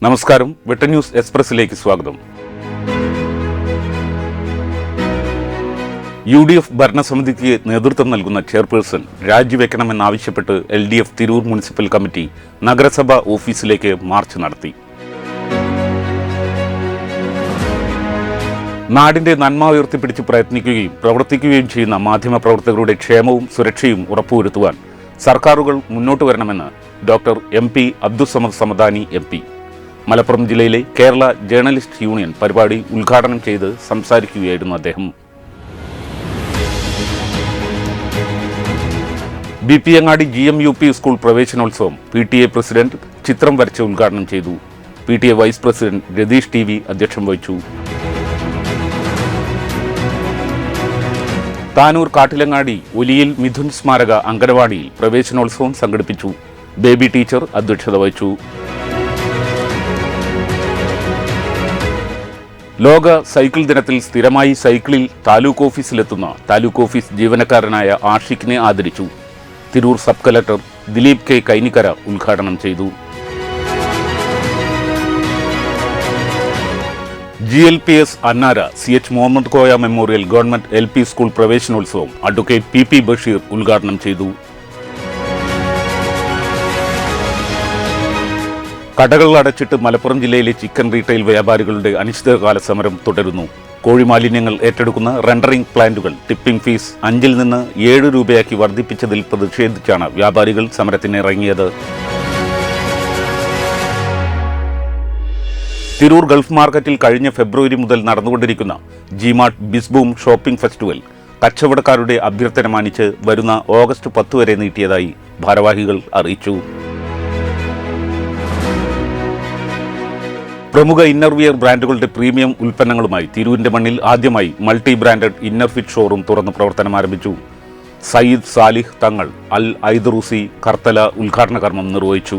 നമസ്കാരം. വെട്ട ന്യൂസ് എക്സ്പ്രസിലേക്ക് സ്വാഗതം. UDF ഭരണസമിതിക്ക് നേതൃത്വം നൽകുന്ന ചെയർപേഴ്സൺ രാജിവെക്കണമെന്നാവശ്യപ്പെട്ട് LDF തിരൂർ മുനിസിപ്പൽ കമ്മിറ്റി നഗരസഭാ ഓഫീസിലേക്ക് മാർച്ച് നടത്തി. നാടിന്റെ നന്മ ഉയർത്തിപ്പിടിച്ച് പ്രയത്നിക്കുകയും പ്രവർത്തിക്കുകയും ചെയ്യുന്ന മാധ്യമപ്രവർത്തകരുടെ ക്ഷേമവും സുരക്ഷയും ഉറപ്പുവരുത്തുവാൻ സർക്കാരുകൾ മുന്നോട്ട് വരണമെന്ന് doctor MP Abdussamad Samadani MP Malappuram ജില്ലയിലെ കേരള ജേർണലിസ്റ്റ് യൂണിയൻ പരിപാടി ഉദ്ഘാടനം ചെയ്ത് സംസാരിക്കുകയായിരുന്നു അദ്ദേഹം. ബിപിയങ്ങാടി GMUP സ്കൂൾ പ്രവേശനോത്സവം PTA പ്രസിഡന്റ് ചിത്രം വരച്ച് ഉദ്ഘാടനം ചെയ്തു. PTA vice president Ratheesh TV അധ്യക്ഷം വഹിച്ചു. താനൂർ കാട്ടിലങ്ങാടി ഒലിയിൽ മിഥുൻ സ്മാരക അംഗനവാടിയിൽ പ്രവേശനോത്സവം സംഘടിപ്പിച്ചു. ബേബി ടീച്ചർ അധ്യക്ഷത വഹിച്ചു. ലോക സൈക്കിൾ ദിനത്തിൽ സ്ഥിരമായി സൈക്കിളിൽ താലൂക്ക് ഓഫീസിലെത്തുന്ന താലൂക്ക് ഓഫീസ് ജീവനക്കാരനായ ആഷിഖിനെ ആദരിച്ചു. Tirur sub collector Dileep K Kainikkara ഉദ്ഘാടനം ചെയ്തു. GLPS Annara CH Muhammad Koya memorial government LP school പ്രവേശനോത്സവം അഡ്വക്കേറ്റ് PP ബഷീർ ഉദ്ഘാടനം ചെയ്തു. കടകൾ അടച്ചിട്ട് മലപ്പുറം ജില്ലയിലെ ചിക്കൻ റീറ്റെയിൽ വ്യാപാരികളുടെ അനിശ്ചിതകാല സമരം തുടരുന്നു. കോഴിമാലിന്യങ്ങൾ ഏറ്റെടുക്കുന്ന റെൻഡറിംഗ് പ്ലാന്റുകൾ ടിപ്പിംഗ് ഫീസ് 5 നിന്ന് 7 രൂപയാക്കി വർദ്ധിപ്പിച്ചതിൽ പ്രതിഷേധിച്ചാണ് വ്യാപാരികൾ സമരത്തിനിറങ്ങിയത്. തിരൂർ ഗൾഫ് മാർക്കറ്റിൽ കഴിഞ്ഞ ഫെബ്രുവരി മുതൽ നടന്നുകൊണ്ടിരിക്കുന്ന G-Mart ബിസ്ബൂം ഷോപ്പിംഗ് ഫെസ്റ്റിവൽ കച്ചവടക്കാരുടെ അഭ്യർത്ഥന മാനിച്ച് വരുന്ന ഓഗസ്റ്റ് 10 വരെ നീട്ടിയതായി ഭാരവാഹികൾ അറിയിച്ചു. പ്രമുഖ ഇന്നർവിയർ ബ്രാൻഡുകളുടെ പ്രീമിയം ഉൽപ്പന്നങ്ങളുമായി തിരൂരിന്റെ മണ്ണിൽ ആദ്യമായി multi branded inner fit showroom തുറന്ന് പ്രവർത്തനം ആരംഭിച്ചു. സയ്യിദ് സാലിഹ് തങ്ങൾ അൽ ഐദറൂസി കർത്തല ഉദ്ഘാടന കർമ്മം നിർവഹിച്ചു.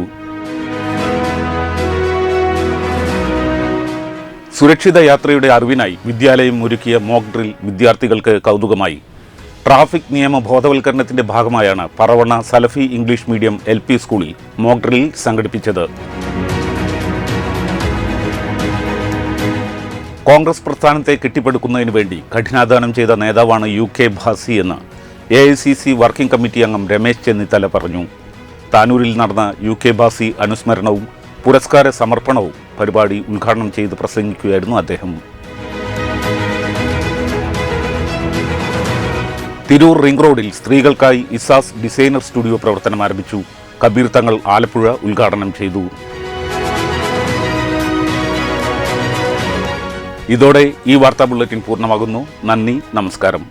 സുരക്ഷിത യാത്രയുടെ അറിവിനായി വിദ്യാലയം ഒരുക്കിയ മോക്ക് ഡ്രിൽ വിദ്യാർത്ഥികൾക്ക് കൗതുകമായി. ട്രാഫിക് നിയമ ബോധവൽക്കരണത്തിന്റെ ഭാഗമായാണ് പറവണ്ണ സലഫി ഇംഗ്ലീഷ് മീഡിയം LP സ്കൂളിൽ മോക്ക് ഡ്രിൽ സംഘടിപ്പിച്ചത്. കോൺഗ്രസ് പ്രസ്ഥാനത്തെ കെട്ടിപ്പടുക്കുന്നതിന് വേണ്ടി കഠിനാധ്വാനം ചെയ്ത നേതാവാണ് UK ഭാസി എന്ന് AICC വർക്കിംഗ് കമ്മിറ്റി അംഗം രമേശ് ചെന്നിത്തല പറഞ്ഞു. താനൂരിൽ നടന്ന UK ഭാസി അനുസ്മരണവും പുരസ്കാര സമർപ്പണവും പരിപാടി ഉദ്ഘാടനം ചെയ്ത് പ്രസംഗിക്കുകയായിരുന്നു അദ്ദേഹം. തിരൂർ റിംഗ് റോഡിൽ സ്ത്രീകൾക്കായി ഇസാസ് ഡിസൈനർ സ്റ്റുഡിയോ പ്രവർത്തനം ആരംഭിച്ചു. കബീർ തങ്ങൾ ആലപ്പുഴ ഉദ്ഘാടനം ചെയ്തു. ഇതോടെ ഈ വാർത്താ ബുള്ളറ്റിൻ പൂർണ്ണമാകുന്നു. നന്ദി, നമസ്കാരം.